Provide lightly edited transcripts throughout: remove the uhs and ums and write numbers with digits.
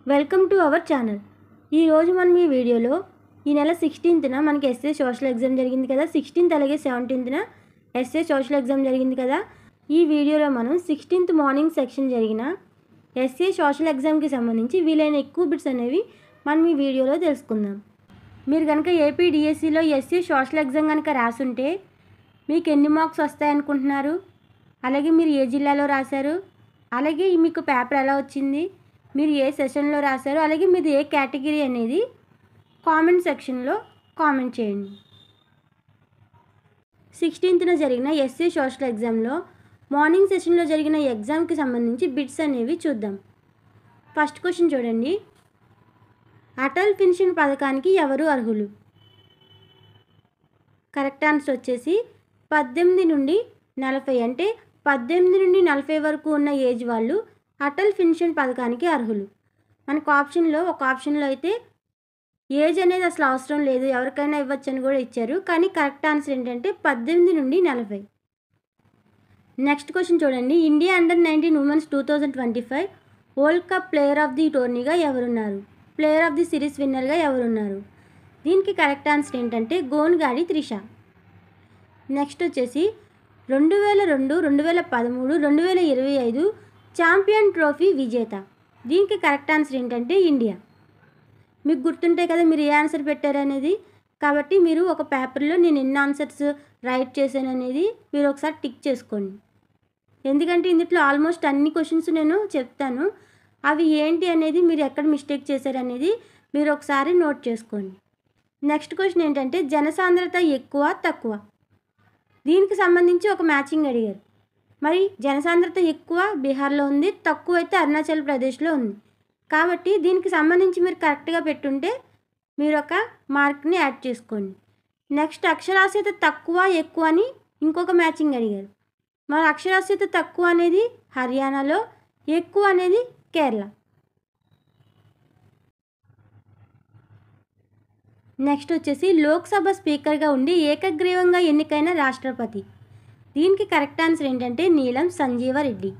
Welcome to our channel. ఈరోజు మనం ఈ వీడియోలో ఈ నెల 16న మనకి ఎస్ఏ సోషల్ ఎగ్జామ్ జరిగింది కదా. 16th అలాగే 17న ఎస్ఏ సోషల్ ఎగ్జామ్ జరిగింది కదా. ఈ వీడియోలో మనం 16th మార్నింగ్ సెక్షన్ జరిగిన ఎస్ఏ సోషల్ ఎగ్జామ్కి సంబంధించి వీలైన ఎక్కువ బిట్స్ అనేవి మనం ఈ వీడియోలో తెలుసుకుందాం. మీరు కనుక ఏపీడిఎస్సిలో ఎస్ఏ సోషల్ ఎగ్జామ్ కనుక రాసుంటే మీకు ఎన్ని మార్క్స్ వస్తాయనుకుంటున్నారు, అలాగే మీరు ఏ జిల్లాలో రాశారు, అలాగే మీకు పేపర్ ఎలా వచ్చింది, మీరు ఏ సెషన్లో రాశారు, అలాగే మీది ఏ కేటగిరీ అనేది కామెంట్ సెక్షన్లో కామెంట్ చేయండి. 16న జరిగిన ఎస్ఏ సోషల్ ఎగ్జామ్లో మార్నింగ్ సెషన్లో జరిగిన ఎగ్జామ్కి సంబంధించి బిట్స్ అనేవి చూద్దాం. ఫస్ట్ క్వశ్చన్ చూడండి. అటల్ పెన్షన్ పథకానికి ఎవరు అర్హులు? కరెక్ట్ ఆన్సర్ వచ్చేసి 18 నుండి 40, అంటే 18 నుండి 40 వరకు ఉన్న ఏజ్ వాళ్ళు అటల్ పెన్షన్ పథకానికి అర్హులు. మనకు ఒక ఆప్షన్లో అయితే ఏజ్ అనేది అసలు అవసరం లేదు, ఎవరికైనా ఇవ్వచ్చు అని కూడా ఇచ్చారు. కానీ కరెక్ట్ ఆన్సర్ ఏంటంటే 18 నుండి 40. నెక్స్ట్ క్వశ్చన్ చూడండి. India under women's 2025 world cup player of the టోర్నీగా ఎవరున్నారు? ప్లేయర్ ఆఫ్ ది సిరీస్ విన్నర్గా ఎవరున్నారు? దీనికి కరెక్ట్ ఆన్సర్ ఏంటంటే గోన్గాడి త్రిష. నెక్స్ట్ వచ్చేసి 2002, 2013, 2025 ఛాంపియన్ ట్రోఫీ విజేత. దీనికి కరెక్ట్ ఆన్సర్ ఏంటంటే ఇండియా. మీకు గుర్తుంటే కదా మీరు ఏ ఆన్సర్ పెట్టారనేది. కాబట్టి మీరు ఒక పేపర్లో నేను ఎన్ని ఆన్సర్స్ రైట్ చేశాను అనేది మీరు ఒకసారి టిక్ చేసుకోండి. ఎందుకంటే ఇందులో ఆల్మోస్ట్ అన్ని క్వశ్చన్స్ నేను చెప్తాను, అవి ఏంటి అనేది మీరు ఎక్కడ మిస్టేక్ చేశారనేది మీరు ఒకసారి నోట్ చేసుకోండి. నెక్స్ట్ క్వశ్చన్ ఏంటంటే జనసాంద్రత ఎక్కువ తక్కువ. దీనికి సంబంధించి ఒక మ్యాచింగ్ అడిగారు. మరి జనసాంద్రత ఎక్కువ బీహార్లో ఉంది, తక్కువ అయితే అరుణాచల్ ప్రదేశ్లో ఉంది. కాబట్టి దీనికి సంబంధించి మీరు కరెక్ట్గా పెట్టుంటే మీరు ఒక మార్క్ని యాడ్ చేసుకోండి. నెక్స్ట్ అక్షరాస్యత తక్కువ ఎక్కువ అని ఇంకొక మ్యాచింగ్ అడిగారు. మరి అక్షరాస్యత తక్కువ అనేది హర్యానాలో, ఎక్కువ అనేది కేరళ. నెక్స్ట్ వచ్చేసి లోక్సభ స్పీకర్గా ఉండి ఏకగ్రీవంగా ఎన్నికైన రాష్ట్రపతి. దీనికి కరెక్ట్ ఆన్సర్ ఏంటంటే నీలం సంజీవ రెడ్డి.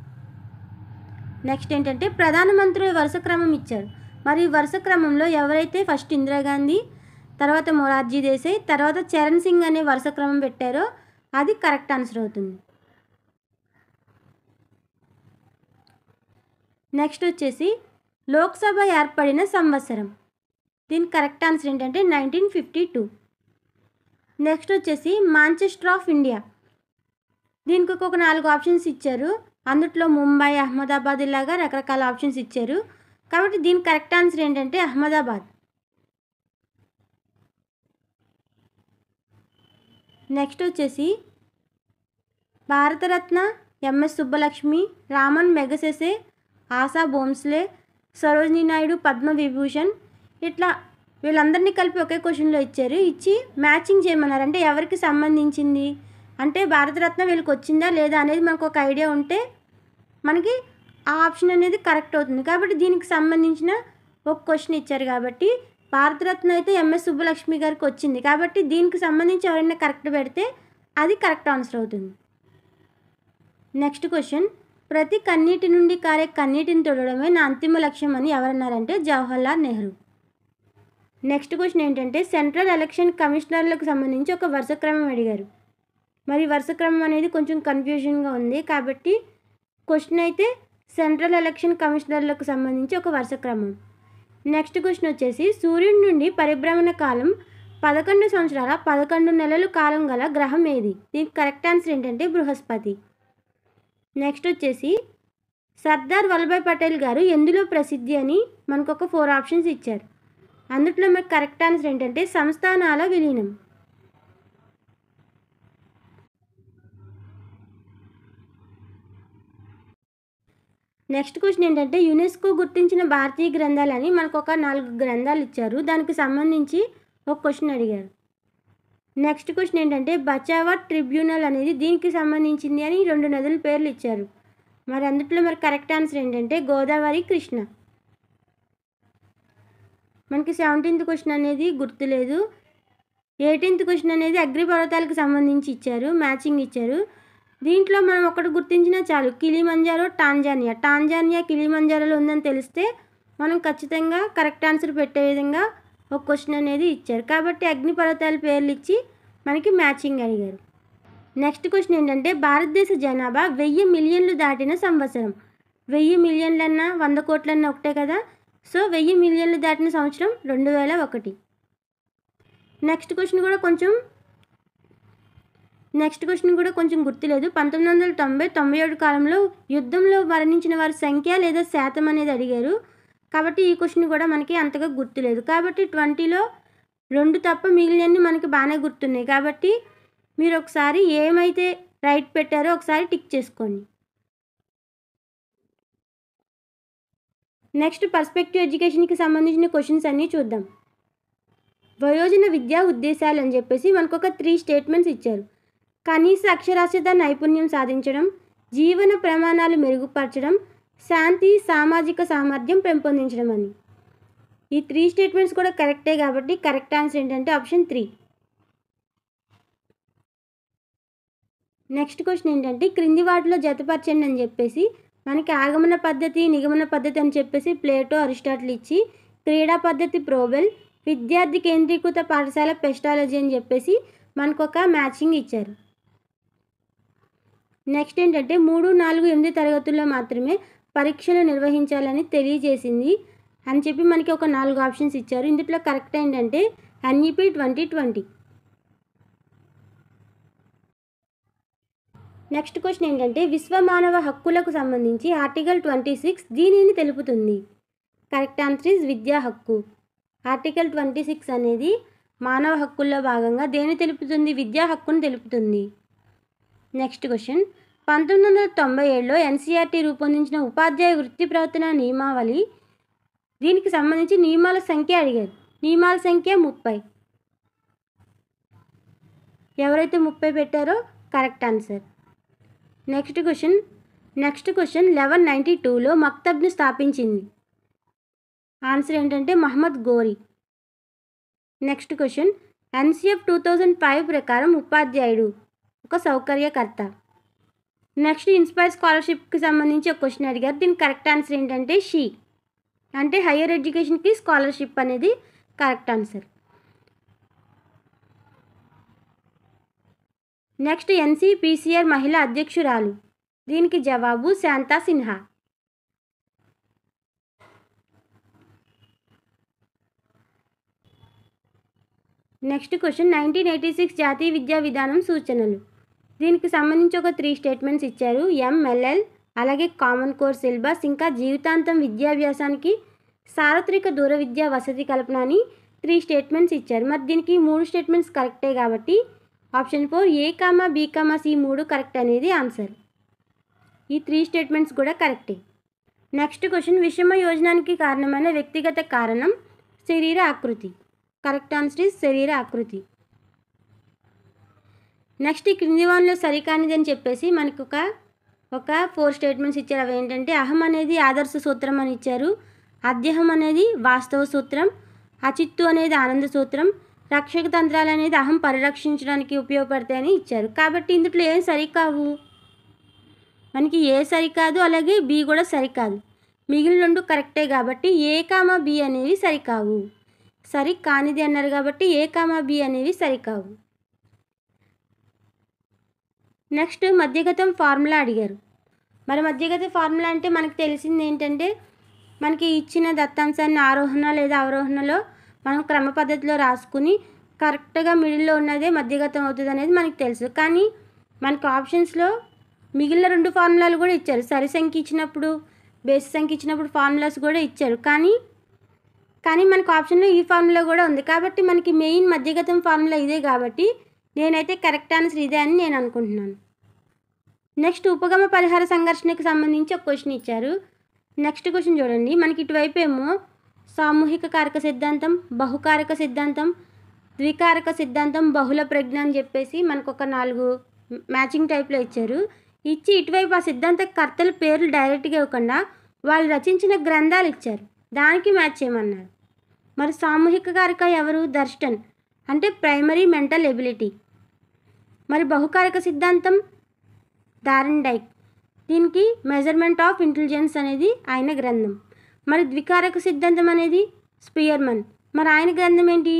నెక్స్ట్ ఏంటంటే ప్రధానమంత్రుల వరుస క్రమం ఇచ్చారు. మరి వరుస క్రమంలో ఎవరైతే ఫస్ట్ ఇందిరాగాంధీ, తర్వాత మొరార్జీ దేశాయ్, తర్వాత చరణ్ సింగ్ అనే వరుస క్రమం పెట్టారో అది కరెక్ట్ ఆన్సర్ అవుతుంది. నెక్స్ట్ వచ్చేసి లోక్సభ ఏర్పడిన సంవత్సరం. దీనికి కరెక్ట్ ఆన్సర్ ఏంటంటే 1952. నెక్స్ట్ వచ్చేసి మాంచెస్టర్ ఆఫ్ ఇండియా. దీనికి ఒక 4 ఆప్షన్స్ ఇచ్చారు. అందుట్లో ముంబై, అహ్మదాబాద్ ఇలాగా రకరకాల ఆప్షన్స్ ఇచ్చారు. కాబట్టి దీనికి కరెక్ట్ ఆన్సర్ ఏంటంటే అహ్మదాబాద్. నెక్స్ట్ వచ్చేసి Bharat Ratna MS Subbalakshmi, Ramon Magsaysay, ASHA Bhonsle, Sarojini Naidu, Padma Vibhushan, ఇట్లా వీళ్ళందరినీ కలిపి ఒకే క్వశ్చన్లో ఇచ్చారు. ఇచ్చి మ్యాచింగ్ చేయమన్నారు. అంటే ఎవరికి సంబంధించింది, అంటే భారతరత్న వీళ్ళకి వచ్చిందా లేదా అనేది మనకు ఒక ఐడియా ఉంటే మనకి ఆ ఆప్షన్ అనేది కరెక్ట్ అవుతుంది. కాబట్టి దీనికి సంబంధించిన ఒక క్వశ్చన్ ఇచ్చారు. కాబట్టి భారతరత్న అయితే ఎంఎస్ సుబ్బలక్ష్మి గారికి వచ్చింది. కాబట్టి దీనికి సంబంధించి ఎవరైనా కరెక్ట్ పెడితే అది కరెక్ట్ ఆన్సర్ అవుతుంది. Next question. ప్రతి కన్నీటి నుండి కారే కన్నీటిని తొడడమే నా అంతిమ లక్ష్యం అని ఎవరన్నారంటే జవహర్లాల్ నెహ్రూ. నెక్స్ట్ క్వశ్చన్ ఏంటంటే సెంట్రల్ ఎలక్షన్ కమిషనర్లకు సంబంధించి ఒక వరుస క్రమం అడిగారు. మరి వరుస క్రమం అనేది కొంచెం కన్ఫ్యూజన్గా ఉంది. కాబట్టి క్వశ్చన్ అయితే సెంట్రల్ ఎలక్షన్ కమిషనర్లకు సంబంధించి ఒక వరుస క్రమం. నెక్స్ట్ క్వశ్చన్ వచ్చేసి సూర్యుడి నుండి పరిభ్రమణ కాలం 11 సంవత్సరాల 11 నెలలు కాలం గల గ్రహం ఏది? దీనికి కరెక్ట్ ఆన్సర్ ఏంటంటే బృహస్పతి. నెక్స్ట్ వచ్చేసి సర్దార్ వల్లభాయ్ పటేల్ గారు ఎందులో ప్రసిద్ధి అని మనకు ఒక 4 ఆప్షన్స్ ఇచ్చారు. అందుట్లో మనకు కరెక్ట్ ఆన్సర్ ఏంటంటే సంస్థానాల విలీనం. నెక్స్ట్ క్వశ్చన్ ఏంటంటే యునెస్కో గుర్తించిన భారతీయ గ్రంథాలని మనకు ఒక 4 గ్రంథాలు ఇచ్చారు. దానికి సంబంధించి ఒక క్వశ్చన్ అడిగారు. నెక్స్ట్ క్వశ్చన్ ఏంటంటే బచావర్ ట్రిబ్యునల్ అనేది దీనికి సంబంధించింది అని 2 నదుల పేర్లు ఇచ్చారు. మరి అందుట్లో మరి కరెక్ట్ ఆన్సర్ ఏంటంటే గోదావరి, కృష్ణ. మనకి 17th క్వశ్చన్ అనేది గుర్తులేదు. 18th క్వశ్చన్ అనేది అగ్నిపర్వతాలకు సంబంధించి ఇచ్చారు, మ్యాచింగ్ ఇచ్చారు. దీంట్లో మనం ఒకటి గుర్తించినా చాలు, కిలిమంజారో టాంజానియా. టాంజానియా కిలిమంజారోలో ఉందని తెలిస్తే మనం ఖచ్చితంగా కరెక్ట్ ఆన్సర్ పెట్టే విధంగా ఒక క్వశ్చన్ అనేది ఇచ్చారు. కాబట్టి అగ్నిపర్వతాల పేర్లు ఇచ్చి మనకి మ్యాచింగ్ అడిగారు. నెక్స్ట్ క్వశ్చన్ ఏంటంటే భారతదేశ జనాభా 1000 మిలియన్లు దాటిన సంవత్సరం. 1000 మిలియన్లన్నా 100 కోట్లన్నా ఒకటే కదా. సో 1000 మిలియన్లు దాటిన సంవత్సరం 2001. నెక్స్ట్ క్వశ్చన్ కూడా కొంచెం గుర్తులేదు. 1990-97 కాలంలో యుద్ధంలో మరణించిన వారి సంఖ్య లేదా శాతం అనేది అడిగారు. కాబట్టి ఈ క్వశ్చన్ కూడా మనకి అంతగా గుర్తులేదు. కాబట్టి 20లో 2 తప్ప మిగిలినన్ని మనకి బాగానే గుర్తున్నాయి. కాబట్టి మీరు ఒకసారి ఏమైతే రైట్ పెట్టారో ఒకసారి టిక్ చేసుకోండి. నెక్స్ట్ పర్స్పెక్టివ్ ఎడ్యుకేషన్కి సంబంధించిన క్వశ్చన్స్ అన్నీ చూద్దాం. వయోజన విద్యా ఉద్దేశాలు అని చెప్పేసి మనకు ఒక 3 స్టేట్మెంట్స్ ఇచ్చారు. కనీస అక్షరాస్యత నైపుణ్యం సాధించడం, జీవన ప్రమాణాలు మెరుగుపరచడం, శాంతి సామాజిక సామర్థ్యం పెంపొందించడం అని. ఈ 3 స్టేట్మెంట్స్ కూడా కరెక్టే కాబట్టి కరెక్ట్ ఆన్సర్ ఏంటంటే ఆప్షన్ 3. నెక్స్ట్ క్వశ్చన్ ఏంటంటే క్రింది వాటిలో జతపరచండి అని చెప్పేసి మనకి ఆగమన పద్ధతి, నిగమన పద్ధతి అని చెప్పేసి ప్లేటో, అరిస్టాటిల్ ఇచ్చి, క్రీడా పద్ధతి ప్రోబెల్, విద్యార్థి కేంద్రీకృత పాఠశాల పెస్టాలజీ అని చెప్పేసి మనకు ఒక మ్యాచింగ్ ఇచ్చారు. నెక్స్ట్ ఏంటంటే 3, 4, 8 తరగతుల్లో మాత్రమే పరీక్షలు నిర్వహించాలని తెలియజేసింది అని చెప్పి మనకి ఒక 4 ఆప్షన్స్ ఇచ్చారు. ఇందులో కరెక్ట్ ఏంటంటే NEP 2020. నెక్స్ట్ క్వశ్చన్ ఏంటంటే విశ్వ మానవ హక్కులకు సంబంధించి ఆర్టికల్ 26 దీనిని తెలుపుతుంది. కరెక్ట్ ఆన్సర్ ఇస్ విద్యా హక్కు. ఆర్టికల్ 26 అనేది మానవ హక్కుల్లో భాగంగా దేని తెలుపుతుంది? విద్యా హక్కును తెలుపుతుంది. నెక్స్ట్ క్వశ్చన్ 1997లో NCERT రూపొందించిన ఉపాధ్యాయ వృత్తి ప్రవర్తన నియమావళి దీనికి సంబంధించి నియమాల సంఖ్య అడిగారు. నియమాల సంఖ్య 30. ఎవరైతే 30 పెట్టారో కరెక్ట్ ఆన్సర్. నెక్స్ట్ క్వశ్చన్ 1192లో మక్తబ్ను స్థాపించింది. ఆన్సర్ ఏంటంటే మహమ్మద్ గోరి. నెక్స్ట్ క్వశ్చన్ NCF 2005 ప్రకారం ఉపాధ్యాయుడు ఒక సౌకర్యకర్త. నెక్స్ట్ ఇన్స్పైర్ స్కాలర్షిప్కి సంబంధించి ఒక క్వశ్చన్ అడిగారు. దీనికి కరెక్ట్ ఆన్సర్ ఏంటంటే షీ, అంటే హయ్యర్ ఎడ్యుకేషన్కి స్కాలర్షిప్ అనేది కరెక్ట్ ఆన్సర్. నెక్స్ట్ NCPCR మహిళా అధ్యక్షురాలు. దీనికి జవాబు శాంతా సిన్హా. నెక్స్ట్ క్వశ్చన్ 1986 జాతీయ విద్యా విధానం సూచనలు. దీనికి సంబంధించి ఒక 3 స్టేట్మెంట్స్ ఇచ్చారు. MLL, అలాగే కామన్ కోర్ సిలబస్, ఇంకా జీవితాంతం విద్యాభ్యాసానికి సార్వత్రిక దూర విద్యా వసతి కల్పన అని 3 స్టేట్మెంట్స్ ఇచ్చారు. మరి దీనికి 3 స్టేట్మెంట్స్ కరెక్టే కాబట్టి option 4 A, B, C 3 correct అనేది ఆన్సర్. ఈ 3 స్టేట్మెంట్స్ కూడా కరెక్టే. నెక్స్ట్ క్వశ్చన్ విషమ యోజనానికి కారణమైన వ్యక్తిగత కారణం శరీర ఆకృతి. కరెక్ట్ ఆన్సర్ ఇస్ శరీర ఆకృతి. నెక్స్ట్ ఈ క్రింది వానిలో సరికానిది అని చెప్పేసి మనకు ఒక 4 స్టేట్మెంట్స్ ఇచ్చారు. అవి ఏంటంటే అహం అనేది ఆదర్శ సూత్రం అని ఇచ్చారు, అధ్యహం అనేది వాస్తవ సూత్రం, అచిత్తు అనేది ఆనంద సూత్రం, రక్షక తంత్రాలు అనేది అహం పరిరక్షించడానికి ఉపయోగపడతాయని ఇచ్చారు. కాబట్టి ఇందులో ఏం సరికావు? మనకి ఏ సరికాదు, అలాగే బి కూడా సరికాదు. మిగిలిన 2 కరెక్టే కాబట్టి A, B అనేవి సరికావు. సరి కానిది అన్నారు కాబట్టి A, B అనేవి సరికావు. నెక్స్ట్ మధ్యగతం ఫార్ములా అడిగారు. మరి మధ్యగత ఫార్ములా అంటే మనకు తెలిసింది ఏంటంటే మనకి ఇచ్చిన దత్తాంశాన్ని ఆరోహణ లేదా అవరోహణలో మనం క్రమ పద్ధతిలో రాసుకుని కరెక్ట్గా మిడిల్లో ఉన్నదే మధ్యగతం అవుతుంది అనేది మనకు తెలుసు. కానీ మనకు ఆప్షన్స్లో మిగిలిన 2 ఫార్ములాలు కూడా ఇచ్చారు. సరి సంఖ్య ఇచ్చినప్పుడు, బేసి సంఖ్య ఇచ్చినప్పుడు ఫార్ములాస్ కూడా ఇచ్చారు. కానీ మనకు ఆప్షన్లో ఈ ఫార్ములా కూడా ఉంది. కాబట్టి మనకి మెయిన్ మధ్యగతం ఫార్ములా ఇదే కాబట్టి నేనైతే కరెక్ట్ ఆన్సర్ ఇదే అని నేను అనుకుంటున్నాను. నెక్స్ట్ ఉపగమ పరిహార సంఘర్షణకు సంబంధించి ఒక క్వశ్చన్ ఇచ్చారు. నెక్స్ట్ క్వశ్చన్ చూడండి. మనకి ఇటువైపు ఏమో సామూహిక కారక సిద్ధాంతం, బహుకారక సిద్ధాంతం, ద్వికారక సిద్ధాంతం, బహుళ ప్రజ్ఞ అని చెప్పేసి మనకు ఒక 4 మ్యాచింగ్ టైప్లో ఇచ్చారు. ఇచ్చి ఇటువైపు ఆ సిద్ధాంత కర్తల పేర్లు డైరెక్ట్గా ఇవ్వకుండా వాళ్ళు రచించిన గ్రంథాలు ఇచ్చారు, దానికి మ్యాచ్ చేయమన్నారు. మరి సామూహిక కారక ఎవరు? దర్స్టన్, అంటే ప్రైమరీ మెంటల్ ఎబిలిటీ. మరి బహుకారక సిద్ధాంతం దారెన్ డైక్, దీనికి మెజర్మెంట్ ఆఫ్ ఇంటెలిజెన్స్ అనేది ఆయన గ్రంథం. మరి ద్వికారక సిద్ధాంతం అనేది స్పియర్మన్. మరి ఆయన గ్రంథం ఏంటి?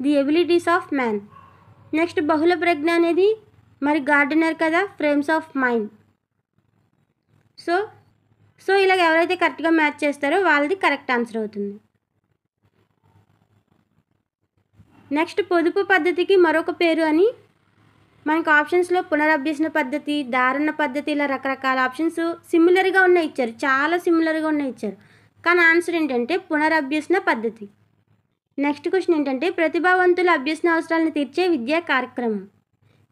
The abilities of man. Next బహుళ ప్రజ్ఞ అనేది మరి గార్డెనర్ కదా, ఫ్రేమ్స్ ఆఫ్ మైండ్. సో ఇలాగ ఎవరైతే కరెక్ట్గా మ్యాచ్ చేస్తారో వాళ్ళది కరెక్ట్ ఆన్సర్ అవుతుంది. నెక్స్ట్ పొదుపు పద్ధతికి మరొక పేరు అని మనకు ఆప్షన్స్లో పునరభ్యసన పద్ధతి, ధారణ పద్ధతి, ఇలా రకరకాల ఆప్షన్స్ సిమిలర్గా ఉన్నాయి ఇచ్చారు, చాలా సిమిలర్గా ఉన్నాయి ఇచ్చారు. కానీ ఆన్సర్ ఏంటంటే పునరభ్యసన పద్ధతి. నెక్స్ట్ క్వశ్చన్ ఏంటంటే ప్రతిభావంతుల అభ్యసన అవసరాలను తీర్చే విద్యా కార్యక్రమం.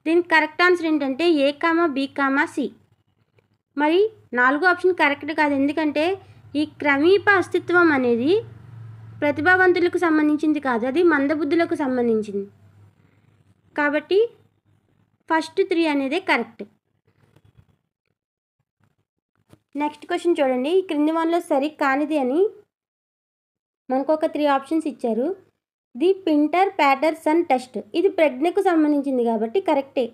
దీనికి కరెక్ట్ ఆన్సర్ ఏంటంటే A, B, C. మరి 4వ ఆప్షన్ కరెక్ట్ కాదు, ఎందుకంటే ఈ క్రమీప అస్తిత్వం అనేది ప్రతిభావంతులకు సంబంధించింది కాదు, అది మందబుద్ధులకు సంబంధించింది. కాబట్టి ఫస్ట్ 3 అనేది కరెక్ట్. నెక్స్ట్ క్వశ్చన్ చూడండి. ఈ క్రింది వానిలో సరి కానిది అని మనకు ఒక 3 ఆప్షన్స్ ఇచ్చారు. ది పింటర్ ప్యాటర్సన్ టెస్ట్, ఇది ప్రజ్ఞకు సంబంధించింది కాబట్టి కరెక్టే.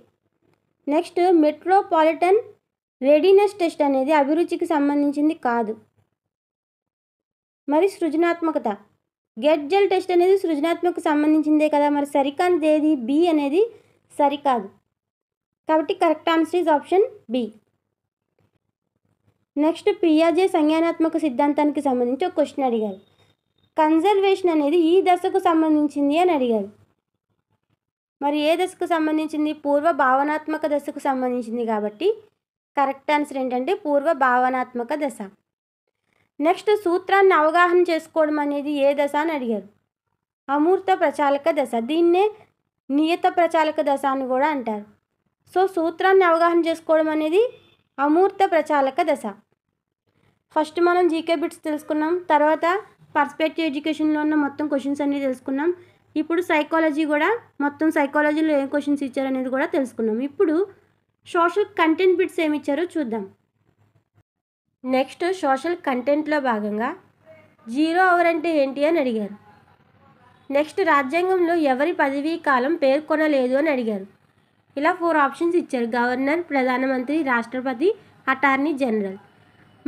నెక్స్ట్ మెట్రోపాలిటన్ రెడీనెస్ టెస్ట్ అనేది అభిరుచికి సంబంధించింది కాదు. మరి సృజనాత్మకత గెట్జెల్ టెస్ట్ అనేది సృజనాత్మకకు సంబంధించిందే కదా, మరి సరికానిది ఏది? B అనేది సరికాదు. కాబట్టి correct answer is option B. Next పియాజే సంజ్ఞానాత్మక సిద్ధాంతానికి సంబంధించి ఒక క్వశ్చన్ అడిగారు. కన్జర్వేషన్ అనేది ఈ దశకు సంబంధించింది అని అడిగారు. మరి ఏ దశకు సంబంధించింది? పూర్వ భావనాత్మక దశకు సంబంధించింది కాబట్టి కరెక్ట్ ఆన్సర్ ఏంటంటే పూర్వ భావనాత్మక దశ. నెక్స్ట్ సూత్రాన్ని అవగాహన చేసుకోవడం అనేది ఏ దశ అని అడిగారు. అమూర్త ప్రచాలక దశ, దీన్నే నియత ప్రచాలక దశ అని కూడా అంటారు. సో సూత్రాన్ని అవగాహన చేసుకోవడం అనేది అమూర్త ప్రచాలక దశ. ఫస్ట్ మనం జీకే బిట్స్ తెలుసుకున్నాం, తర్వాత పర్స్పెక్టివ్ ఎడ్యుకేషన్లో ఉన్న మొత్తం క్వశ్చన్స్ అన్నీ తెలుసుకున్నాం. ఇప్పుడు సైకాలజీ కూడా మొత్తం సైకాలజీలో ఏం క్వశ్చన్స్ ఇచ్చారనేది కూడా తెలుసుకున్నాం. ఇప్పుడు సోషల్ కంటెంట్ బిట్స్ ఏమి ఇచ్చారో చూద్దాం. నెక్స్ట్ సోషల్ కంటెంట్లో భాగంగా 0 అవర్ అంటే ఏంటి అని అడిగారు. నెక్స్ట్ రాజ్యాంగంలో ఎవరి పదవీ కాలం పేర్కొనలేదు అని అడిగారు. ఇలా 4 ఆప్షన్స్ ఇచ్చారు. గవర్నర్, ప్రధానమంత్రి, రాష్ట్రపతి, అటార్నీ జనరల్.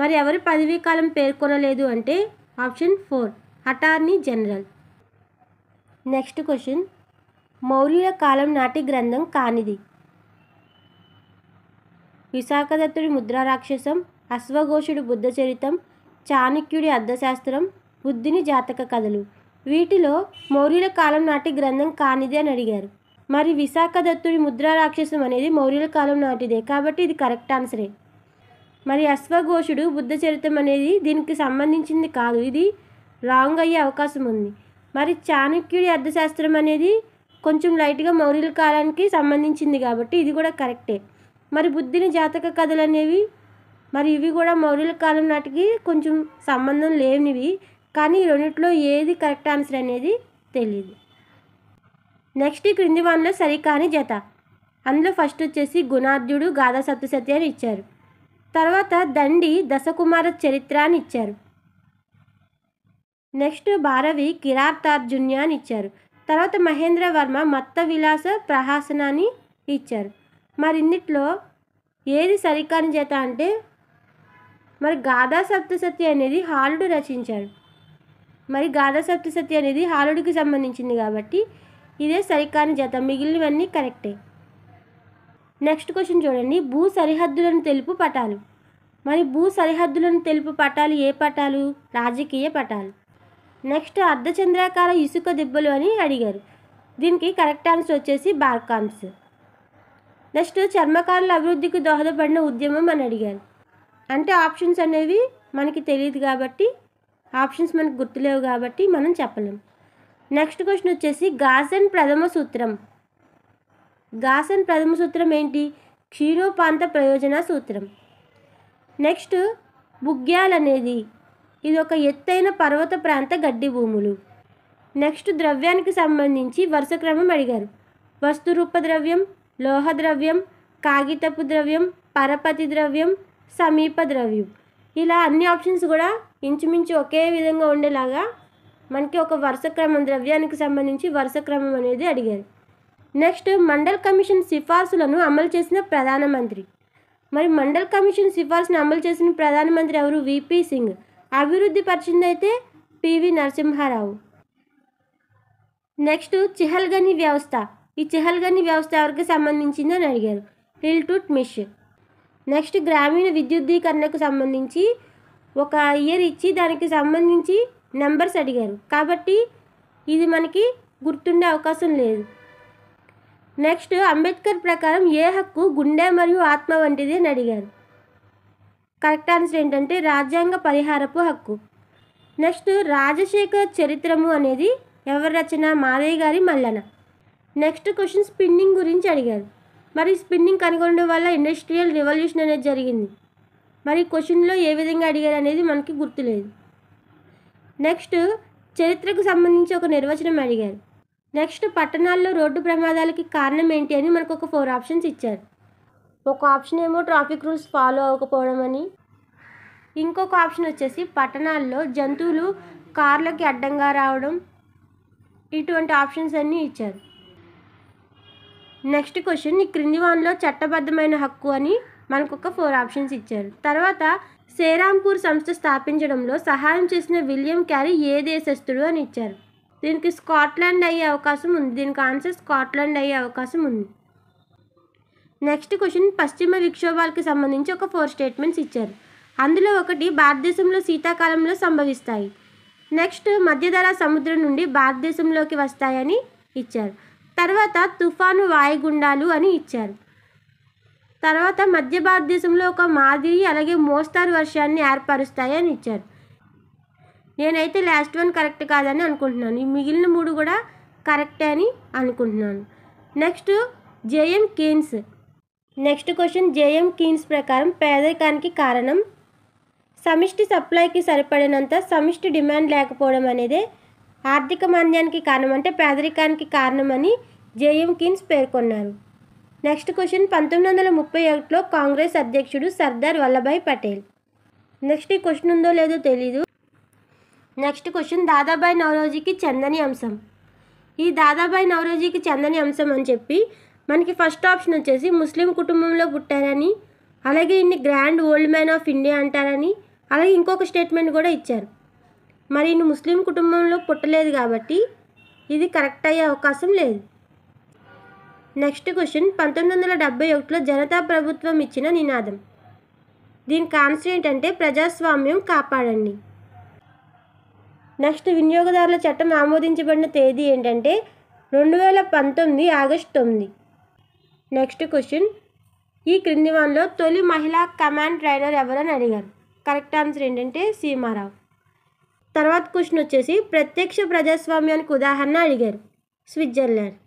మరి ఎవరి పదవీ కాలం పేర్కొనలేదు అంటే option 4 attorney general. Next question మౌర్యుల కాలం నాటి గ్రంథం కానిది. విశాఖదత్తుడి ముద్రారాక్షసం, అశ్వఘోషుడి బుద్ధ చరితం, చాణక్యుడి అర్థశాస్త్రం, బుద్ధుని జాతక కథలు. వీటిలో మౌర్యుల కాలం నాటి గ్రంథం కానిది అని అడిగారు. మరి విశాఖదత్తుడి ముద్రారాక్షసం అనేది మౌర్యుల కాలం నాటిదే కాబట్టి ఇది కరెక్ట్ ఆన్సరే. మరి అశ్వఘోషుడు బుద్ధ చరిత్రం అనేది దీనికి సంబంధించింది కాదు, ఇది రాంగ్ అయ్యే అవకాశం ఉంది. మరి చాణక్యుడి అర్థశాస్త్రం అనేది కొంచెం లైట్గా మౌర్యుల కాలానికి సంబంధించింది కాబట్టి ఇది కూడా కరెక్టే. మరి బుద్ధుని జాతక కథలు అనేవి మరి ఇవి కూడా మౌర్యుల కాలం నాటికి కొంచెం సంబంధం లేనివి, కానీ ఈ రెండిట్లో ఏది కరెక్ట్ ఆన్సర్ అనేది తెలియదు. నెక్స్ట్ ఈ క్రింది వానిలో సరికాని జత. అందులో ఫస్ట్ వచ్చేసి గుణార్జుడు గాథా సప్తశతి అని ఇచ్చారు. తర్వాత దండి దశకుమార చరిత్ర అని ఇచ్చారు. నెక్స్ట్ భారవి కిరాతార్జున్య అని ఇచ్చారు. తర్వాత మహేంద్ర వర్మ మత్త విలాస ప్రహాసనాన్ని ఇచ్చారు. మరి ఇన్నిట్లో ఏది సరికాని జత అంటే మరి గాథా సప్తశతి అనేది హాలుడు రచించాడు. మరి గాథా సప్తశతి అనేది హాలుడికి సంబంధించింది కాబట్టి ఇదే సరికాని జత, మిగిలినవన్నీ కరెక్టే. నెక్స్ట్ క్వశ్చన్ చూడండి. భూ సరిహద్దులను తెలుపు పటాలు. మరి భూ సరిహద్దులను తెలుపు పటాలు ఏ పటాలు? రాజకీయ పటాలు. నెక్స్ట్ అర్ధచంద్రాకార ఇసుక దిబ్బలు అని అడిగారు. దీనికి కరెక్ట్ ఆన్సర్ వచ్చేసి బార్కాన్స్. నెక్స్ట్ చర్మకారుల అభివృద్ధికి దోహదపడిన ఉద్యమం అని అడిగారు. అంటే ఆప్షన్స్ అనేవి మనకి తెలియదు కాబట్టి, ఆప్షన్స్ మనకు గుర్తులేవు కాబట్టి మనం చెప్పలేం. నెక్స్ట్ క్వశ్చన్ వచ్చేసి గాసన్ ప్రథమ సూత్రం. గాసన్ ప్రథమ సూత్రం ఏంటి? క్షీరోపాంత ప్రయోజన సూత్రం. నెక్స్ట్ బుగ్యాల్ అనేది ఇది ఒక ఎత్తైన పర్వత ప్రాంత గడ్డి భూములు. నెక్స్ట్ ద్రవ్యానికి సంబంధించి వరుస క్రమం అడిగారు. వస్తురూప ద్రవ్యం, లోహ ద్రవ్యం, కాగితపు ద్రవ్యం, పరపతి ద్రవ్యం, సమీప ద్రవ్యం. ఇలా అన్ని ఆప్షన్స్ కూడా ఇంచుమించు ఒకే విధంగా ఉండేలాగా మనకి ఒక వరుస క్రమం, ద్రవ్యానికి సంబంధించి వరుస క్రమం అనేది అడిగారు. నెక్స్ట్ మండల్ కమిషన్ సిఫార్సులను అమలు చేసిన ప్రధానమంత్రి. మరి మండల్ కమిషన్ సిఫార్సును అమలు చేసిన ప్రధానమంత్రి ఎవరు? విపి సింగ్. అభివృద్ధి పరిచింది అయితే పివి నరసింహారావు. నెక్స్ట్ చిహల్గని వ్యవస్థ. ఈ చిహల్గని వ్యవస్థ ఎవరికి సంబంధించింది అని అడిగారు. ఇల్టుట్మిష్. నెక్స్ట్ గ్రామీణ విద్యుద్దీకరణకు సంబంధించి ఒక ఇయర్ ఇచ్చి దానికి సంబంధించి నెంబర్స్ అడిగారు కాబట్టి ఇది మనకి గుర్తుండే అవకాశం లేదు. నెక్స్ట్ అంబేద్కర్ ప్రకారం ఏ హక్కు గుండె మరియు ఆత్మ వంటిది అని అడిగారు. కరెక్ట్ ఆన్సర్ ఏంటంటే రాజ్యాంగ పరిహారపు హక్కు. నెక్స్ట్ రాజశేఖర చరిత్రము అనేది ఎవరి రచన? మాదయ్య గారి మల్లన. నెక్స్ట్ క్వశ్చన్ స్పిన్నింగ్ గురించి అడిగారు. మరి స్పిన్నింగ్ కనుగొనడం వల్ల ఇండస్ట్రియల్ రివల్యూషన్ అనేది జరిగింది. మరి క్వశ్చన్లో ఏ విధంగా అడిగారు అనేది మనకి గుర్తులేదు. నెక్స్ట్ చరిత్రకు సంబంధించి ఒక నిర్వచనం అడిగారు. నెక్స్ట్ పట్టణాల్లో రోడ్డు ప్రమాదాలకి కారణం ఏంటి అని మనకు ఒక 4 ఆప్షన్స్ ఇచ్చారు. ఒక ఆప్షన్ ఏమో ట్రాఫిక్ రూల్స్ ఫాలో అవ్వకపోవడం అని, ఇంకొక ఆప్షన్ వచ్చేసి పట్టణాల్లో జంతువులు కార్లకి అడ్డంగా రావడం, ఇటువంటి ఆప్షన్స్ అన్నీ ఇచ్చారు. నెక్స్ట్ క్వశ్చన్ ఈ క్రింది వానిలో చట్టబద్ధమైన హక్కు అని మనకు ఒక 4 ఆప్షన్స్ ఇచ్చారు. తర్వాత శ్రీరాంపూర్ సంస్థ స్థాపించడంలో సహాయం చేసిన విలియం క్యారీ ఏ దేశస్థుడు అని ఇచ్చారు. దీనికి స్కాట్లాండ్ అయ్యే అవకాశం ఉంది. దీనికి ఆన్సర్ స్కాట్లాండ్ అయ్యే అవకాశం ఉంది. నెక్స్ట్ క్వశ్చన్ పశ్చిమ విక్షోభాలకు సంబంధించి ఒక 4 స్టేట్మెంట్స్ ఇచ్చారు. అందులో ఒకటి భారతదేశంలో శీతాకాలంలో సంభవిస్తాయి. నెక్స్ట్ మధ్యధరా సముద్రం నుండి భారతదేశంలోకి వస్తాయని ఇచ్చారు. తర్వాత తుఫాను వాయుగుండాలు అని ఇచ్చారు. తర్వాత మధ్య భారతదేశంలో ఒక మాదిరి అలాగే మోస్తారు వర్షాన్ని ఏర్పరుస్తాయి అని ఇచ్చారు. నేనైతే లాస్ట్ వన్ కరెక్ట్ కాదని అనుకుంటున్నాను. ఈ మిగిలిన 3 కూడా కరెక్టే అని అనుకుంటున్నాను. Next JM Keynes. Next question JM Keynes ప్రకారం పేదరికానికి కారణం సమిష్టి సప్లైకి సరిపడినంత సమిష్టి డిమాండ్ లేకపోవడం అనేదే ఆర్థిక మాంద్యానికి కారణం, అంటే పేదరికానికి కారణమని జేఎం కీన్స్ పేర్కొన్నారు. నెక్స్ట్ క్వశ్చన్ 1931లో కాంగ్రెస్ అధ్యక్షుడు సర్దార్ వల్లభాయ్ పటేల్. నెక్స్ట్ ఈ క్వశ్చన్ ఉందో లేదో తెలీదు. నెక్స్ట్ క్వశ్చన్ దాదాబాయి నౌరోజీకి చెందని అంశం. ఈ దాదాబాయి నౌరోజీకి చెందని అంశం అని చెప్పి మనకి ఫస్ట్ ఆప్షన్ వచ్చేసి ముస్లిం కుటుంబంలో పుట్టారని, అలాగే ఇన్ని grand old man of India అంటారని, అలాగే ఇంకొక స్టేట్మెంట్ కూడా ఇచ్చారు. మరి ఇన్ని ముస్లిం కుటుంబంలో పుట్టలేదు కాబట్టి ఇది కరెక్ట్ అయ్యే అవకాశం లేదు. నెక్స్ట్ క్వశ్చన్ 1971లో జనతా ప్రభుత్వం ఇచ్చిన నినాదం. దీనికి ఆన్సర్ ఏంటంటే ప్రజాస్వామ్యం కాపాడండి. నెక్స్ట్ వినియోగదారుల చట్టం ఆమోదించబడిన తేదీ ఏంటంటే 2019 ఆగస్టు 9. నెక్స్ట్ క్వశ్చన్ ఈ క్రింది వానిలో తొలి మహిళా కమాండ్ ట్రైనర్ ఎవరని అడిగారు. కరెక్ట్ ఆన్సర్ ఏంటంటే సీమారావు. తర్వాత క్వశ్చన్ వచ్చేసి ప్రత్యక్ష ప్రజాస్వామ్యానికి ఉదాహరణ అడిగారు. స్విట్జర్లాండ్.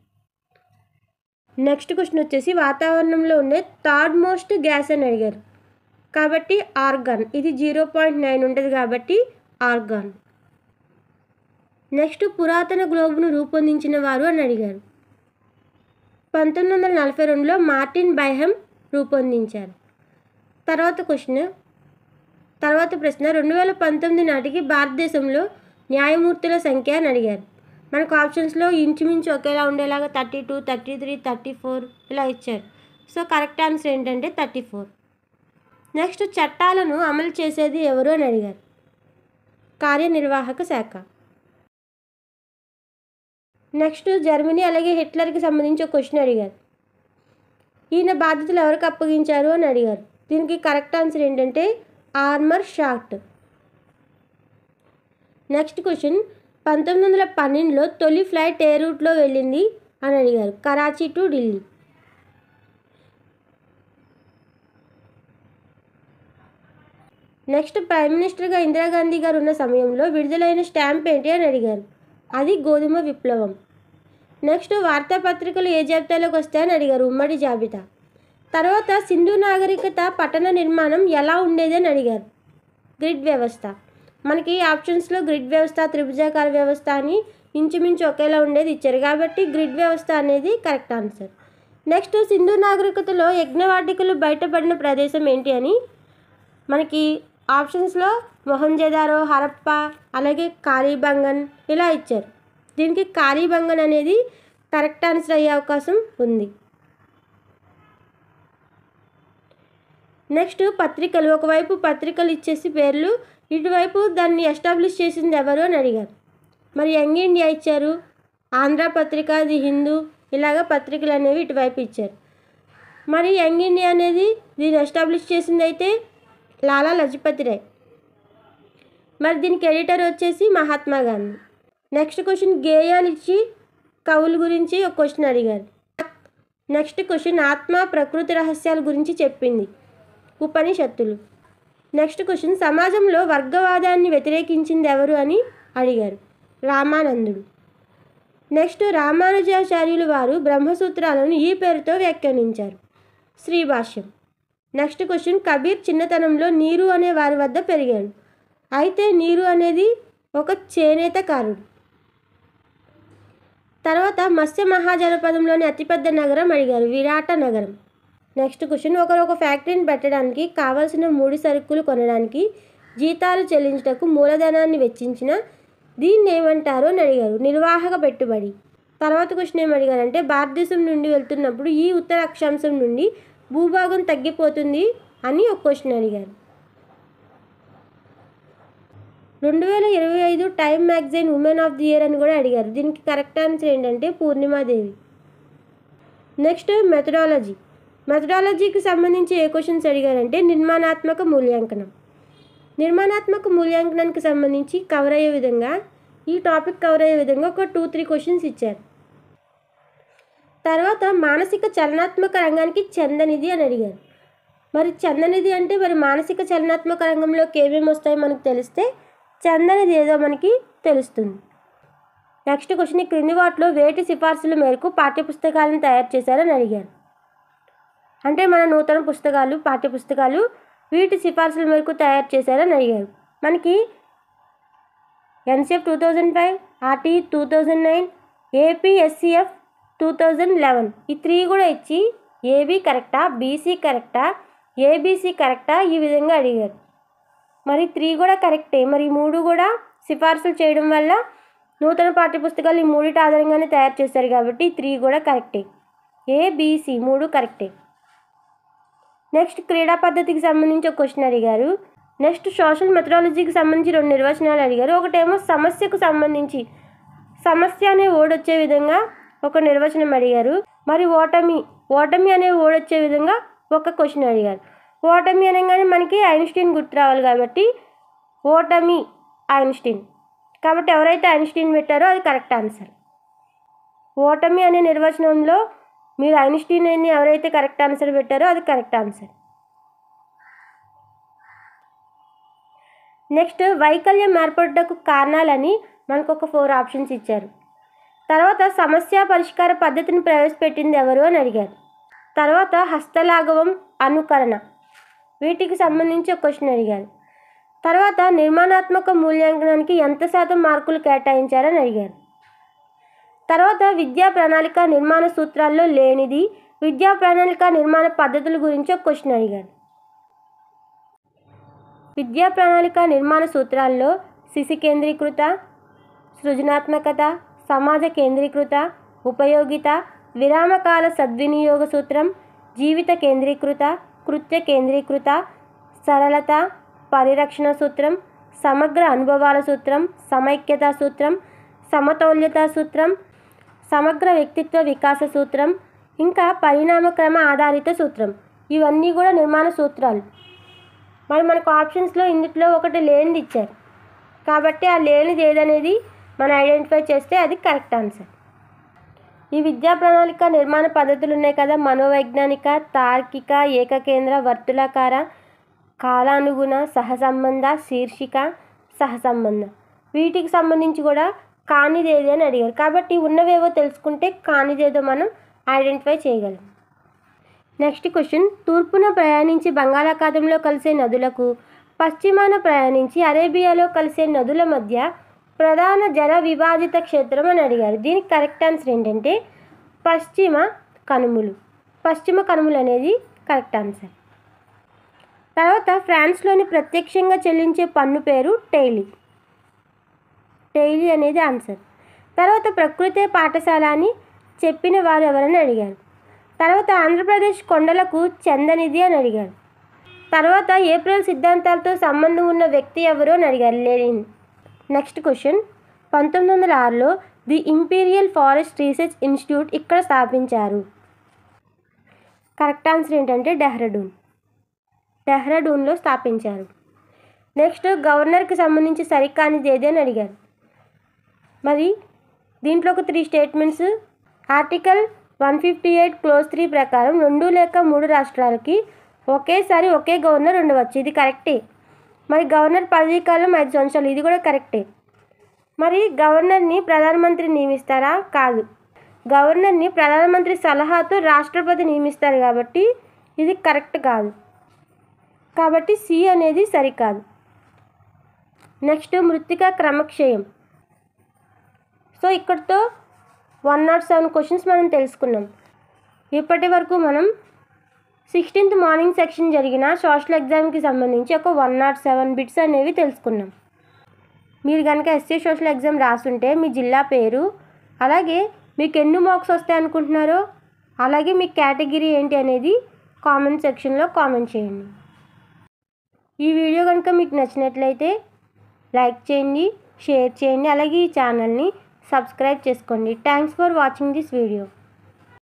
నెక్స్ట్ క్వశ్చన్ వచ్చేసి వాతావరణంలో ఉండే థర్డ్ మోస్ట్ గ్యాస్ అని అడిగారు కాబట్టి ఆర్గాన్. ఇది 0.9 ఉంటుంది కాబట్టి ఆర్గాన్. నెక్స్ట్ పురాతన గ్లోబ్ను రూపొందించిన వారు అని అడిగారు. 1942లో మార్టిన్ బైహమ్ రూపొందించారు. తర్వాత ప్రశ్న 2019 నాటికి భారతదేశంలో న్యాయమూర్తుల సంఖ్య అని అడిగారు. మనకు ఆప్షన్స్లో ఇంచుమించు ఒకేలా ఉండేలాగా 32, 33, 34 ఇలా ఇచ్చారు. సో కరెక్ట్ ఆన్సర్ ఏంటంటే 34. నెక్స్ట్ చట్టాలను అమలు చేసేది ఎవరు అని అడిగారు. కార్యనిర్వాహక శాఖ. నెక్స్ట్ జర్మనీ అలాగే హిట్లర్కి సంబంధించి ఒక క్వశ్చన్ అడిగారు. ఈయన బాధ్యతలు ఎవరికి అప్పగించారు అని అడిగారు. దీనికి కరెక్ట్ ఆన్సర్ ఏంటంటే ఆర్మర్ షాఫ్ట్. నెక్స్ట్ క్వశ్చన్ 1912లో తొలి ఫ్లైట్ ఏ రూట్లో వెళ్ళింది అని అడిగారు. Karachi to Delhi. Next prime మినిస్టర్గా ఇందిరాగాంధీ గారు ఉన్న సమయంలో విడుదలైన స్టాంప్ ఏంటి అని అడిగారు. అది గోధుమ విప్లవం. నెక్స్ట్ వార్తాపత్రికలు ఏ జాబితాలోకి వస్తాయని అడిగారు. ఉమ్మడి జాబితా. తర్వాత సింధు నాగరికత పట్టణ నిర్మాణం ఎలా ఉండేది అని అడిగారు. గ్రిడ్ వ్యవస్థ. మనకి ఆప్షన్స్లో గ్రిడ్ వ్యవస్థ, త్రిభుజాకార వ్యవస్థ అని ఇంచుమించు ఒకేలా ఉండేది ఇచ్చారు కాబట్టి గ్రిడ్ వ్యవస్థ అనేది కరెక్ట్ ఆన్సర్. నెక్స్ట్ సింధు నాగరికతలో యజ్ఞవాటికలు బయటపడిన ప్రదేశం ఏంటి అని మనకి ఆప్షన్స్లో మొహంజదారో, హరప్ప అలాగే కాళీబంగన్ ఇలా ఇచ్చారు. దీనికి కాళీబంగన్ అనేది కరెక్ట్ ఆన్సర్ అయ్యే అవకాశం ఉంది. నెక్స్ట్ పత్రికలు, ఒకవైపు పత్రికలు ఇచ్చేసి పేర్లు, ఇటువైపు దాన్ని ఎస్టాబ్లిష్ చేసింది ఎవరు అని అడిగారు. మరి యంగ్ ఇండియా ఇచ్చారు, ఆంధ్రపత్రిక, ది హిందూ, ఇలాగ పత్రికలు అనేవి ఇటువైపు ఇచ్చారు. మరి యంగ్ ఇండియా అనేది దీన్ని ఎస్టాబ్లిష్ చేసింది అయితే లాలా లజపతి రాయ్. మరి దీనికి ఎడిటర్ వచ్చేసి మహాత్మా గాంధీ. నెక్స్ట్ క్వశ్చన్, గేయాలు ఇచ్చి కవుల గురించి ఒక క్వశ్చన్ అడిగారు. నెక్స్ట్ క్వశ్చన్, ఆత్మ ప్రకృతి రహస్యాల గురించి చెప్పింది ఉపనిషత్తులు. నెక్స్ట్ క్వశ్చన్, సమాజంలో వర్గవాదాన్ని వ్యతిరేకించింది ఎవరు అని అడిగారు. రామానందుడు. నెక్స్ట్, రామానుజాచార్యులు వారు బ్రహ్మసూత్రాలను ఈ పేరుతో వ్యాఖ్యానించారు. శ్రీభాష్యం. నెక్స్ట్ క్వశ్చన్, కబీర్ చిన్నతనంలో నీరు అనే వారి వద్ద పెరిగాడు. అయితే నీరు అనేది ఒక చేనేతకారుడు. తర్వాత మత్స్య మహాజనపదంలోని అతిపెద్ద నగరం అడిగారు. విరాట నగరం. నెక్స్ట్ క్వశ్చన్, ఒకరు ఒక ఫ్యాక్టరీని పెట్టడానికి కావలసిన ముడి సరుకులు కొనడానికి జీతాలు చెల్లించటకు మూలధనాన్ని వెచ్చించిన దీన్ని ఏమంటారు అని అడిగారు. నిర్వాహక పెట్టుబడి. తర్వాత క్వశ్చన్ ఏమి అడిగారంటే, భారతదేశం నుండి వెళ్తున్నప్పుడు ఈ ఉత్తర అక్షాంశం నుండి భూభాగం తగ్గిపోతుంది అని ఒక క్వశ్చన్ అడిగారు. 2025 time magazine women of the year అని కూడా అడిగారు. దీనికి కరెక్ట్ ఆన్సర్ ఏంటంటే పూర్ణిమాదేవి. Next methodology. మెథడాలజీకి సంబంధించి ఏ క్వశ్చన్స్ అడిగారంటే నిర్మాణాత్మక మూల్యాంకనం. నిర్మాణాత్మక మూల్యాంకనానికి సంబంధించి కవర్ అయ్యే విధంగా, ఈ టాపిక్ కవర్ అయ్యే విధంగా ఒక 2-3 క్వశ్చన్స్ ఇచ్చారు. తర్వాత మానసిక చలనాత్మక రంగానికి చందనిధి అని అడిగారు. మరి చందనిధి అంటే మరి మానసిక చలనాత్మక రంగంలోకి ఏమేమి వస్తాయో మనకు తెలిస్తే చందనిధి ఏదో మనకి తెలుస్తుంది. నెక్స్ట్ క్వశ్చన్, ఈ క్రింది వాటిలో వేటి సిఫార్సుల మేరకు పాఠ్యపుస్తకాలను తయారు చేశారని అడిగారు. అంటే మన నూతన పుస్తకాలు, పాఠ్యపుస్తకాలు వీటి సిఫార్సుల మేరకు తయారు చేశారని అడిగారు. మనకి ఎన్సిఎఫ్ 2005, ఆర్టీఈ 2009, ఏపీఎస్సిఎఫ్ 2011 ఈ 3 కూడా ఇచ్చి ఏబీ కరెక్టా, బీసీ కరెక్టా, ఏబీసీ కరెక్టా ఈ విధంగా అడిగారు. మరి 3 కూడా కరెక్టే. మరి 3 కూడా సిఫార్సులు చేయడం వల్ల నూతన పాఠ్యపుస్తకాలు ఈ 3 ఆధారంగానే తయారు చేశారు కాబట్టి 3 కూడా కరెక్టే. ఏబీసీ 3 కరెక్టే. నెక్స్ట్ క్రీడా పద్ధతికి సంబంధించి ఒక క్వశ్చన్ అడిగారు. నెక్స్ట్ సోషల్ మెథడాలజీకి సంబంధించి 2 నిర్వచనాలు అడిగారు. ఒకటేమో సమస్యకు సంబంధించి సమస్య అనే వర్డ్ వచ్చే విధంగా ఒక నిర్వచనం అడిగారు. మరి ఓటమి అనే వర్డ్ వచ్చే విధంగా ఒక క్వశ్చన్ అడిగారు. ఓటమి అనగానే మనకి ఐన్స్టీన్ గుర్తు రావాలి కాబట్టి ఓటమి ఐన్స్టీన్. కాబట్టి ఎవరైతే ఐన్స్టీన్ పెట్టారో అది కరెక్ట్ ఆన్సర్. ఓటమి అనే నిర్వచనంలో మీరు ఐన్స్టీన్ అని ఎవరైతే కరెక్ట్ ఆన్సర్ పెట్టారో అది కరెక్ట్ ఆన్సర్. నెక్స్ట్ వైకల్యం ఏర్పడటకు కారణాలని మనకు ఒక 4 ఆప్షన్స్ ఇచ్చారు. తర్వాత సమస్య పరిష్కార పద్ధతిని ప్రవేశపెట్టింది ఎవరు అని అడిగారు. తర్వాత హస్తలాఘవం, అనుకరణ వీటికి సంబంధించి ఒక క్వశ్చన్ అడిగారు. తర్వాత నిర్మాణాత్మక మూల్యాంకనానికి ఎంత శాతం మార్కులు కేటాయించారని అడిగారు. తర్వాత విద్యా ప్రణాళిక నిర్మాణ సూత్రాల్లో లేనిది విద్యా ప్రణాళిక నిర్మాణ పద్ధతుల గురించి ఒక క్వశ్చన్ అడిగారు. విద్యా ప్రణాళిక నిర్మాణ సూత్రాల్లో శిశు కేంద్రీకృత, సృజనాత్మకత, సమాజ కేంద్రీకృత, ఉపయోగిత, విరామకాల సద్వినియోగ సూత్రం, జీవిత కేంద్రీకృత, కృత్య కేంద్రీకృత, సరళత, పరిరక్షణ సూత్రం, సమగ్ర అనుభవాల సూత్రం, సమైక్యతా సూత్రం, సమతౌల్యతా సూత్రం, సమగ్ర వ్యక్తిత్వ వికాస సూత్రం, ఇంకా పరిణామక్రమ ఆధారిత సూత్రం ఇవన్నీ కూడా నిర్మాణ సూత్రాలు. మరి మనకు ఆప్షన్స్లో ఇందులో ఒకటి లేనిది ఇచ్చారు కాబట్టి ఆ లేనిది ఏదనేది మనం ఐడెంటిఫై చేస్తే అది కరెక్ట్ ఆన్సర్. ఈ విద్యా ప్రణాళిక నిర్మాణ పద్ధతులు ఉన్నాయి కదా, మనోవైజ్ఞానిక, తార్కిక, ఏకకేంద్ర, వర్తులాకార, కాలానుగుణ, సహసంబంధ, శీర్షిక, సహసంబంధ వీటికి సంబంధించి కూడా కానిదేది అని అడిగారు. కాబట్టి ఉన్నవేవో తెలుసుకుంటే కానిదేదో మనం ఐడెంటిఫై చేయగలం. నెక్స్ట్ క్వశ్చన్, తూర్పున ప్రయాణించి బంగాళాఖాతంలో కలిసే నదులకు, పశ్చిమాన ప్రయాణించి అరేబియాలో కలిసే నదుల మధ్య ప్రధాన జల విభాజిత క్షేత్రం అని అడిగారు. దీనికి కరెక్ట్ ఆన్సర్ ఏంటంటే పశ్చిమ కనుమలు. పశ్చిమ కనుమలు అనేది కరెక్ట్ ఆన్సర్. తర్వాత ఫ్రాన్స్లోని ప్రత్యక్షంగా చెల్లించే పన్ను పేరు టెయిలీ. టెయిలీ అనేది ఆన్సర్. తర్వాత ప్రకృతే పాఠశాల అని చెప్పిన వారు ఎవరని అడిగారు. తర్వాత ఆంధ్రప్రదేశ్ కొండలకు చందనిధి అని అడిగారు. తర్వాత ఏప్రిల్ సిద్ధాంతాలతో సంబంధం ఉన్న వ్యక్తి ఎవరు అని అడిగారు, లెనిన్. నెక్స్ట్ క్వశ్చన్, 1906లో the imperial forest research institute ఇక్కడ స్థాపించారు. కరెక్ట్ ఆన్సర్ ఏంటంటే డెహ్రాడూన్లో స్థాపించారు. నెక్స్ట్, గవర్నర్కి సంబంధించి సరికానిది ఏది అని అడిగారు. మరి దీంట్లో ఒక 3 స్టేట్మెంట్స్. ఆర్టికల్ 158 క్లోజ్ 3 ప్రకారం 2 లేక 3 రాష్ట్రాలకి ఒకేసారి ఒకే గవర్నర్ ఉండవచ్చు. ఇది కరెక్టే. మరి గవర్నర్ పదవీ కాలం 5 సంవత్సరాలు. ఇది కూడా కరెక్టే. మరి గవర్నర్ని ప్రధానమంత్రి నియమిస్తారా? కాదు. గవర్నర్ని ప్రధానమంత్రి సలహాతో రాష్ట్రపతి నియమిస్తారు కాబట్టి ఇది కరెక్ట్ కాదు. కాబట్టి సి అనేది సరికాదు. నెక్స్ట్, మృత్తికా క్రమక్షయం. సో ఇక్కడితో 107 క్వశ్చన్స్ మనం తెలుసుకున్నాం. ఇప్పటి వరకు మనం 16th మార్నింగ్ సెక్షన్ జరిగిన సోషల్ ఎగ్జామ్కి సంబంధించి ఒక 107 బిట్స్ అనేవి తెలుసుకున్నాం. మీరు కనుక ఎస్సీ సోషల్ ఎగ్జామ్ రాస్తుంటే మీ జిల్లా పేరు, అలాగే మీకు ఎన్ని మార్క్స్ వస్తాయి అనుకుంటున్నారో, అలాగే మీ కేటగిరీ ఏంటి అనేది కామెంట్ సెక్షన్లో కామెంట్ చేయండి. ఈ వీడియో కనుక మీకు నచ్చినట్లయితే లైక్ చేయండి, షేర్ చేయండి, అలాగే ఈ ఛానల్ని సబ్స్క్రైబ్ చేసుకోండి. Thanks for watching this video.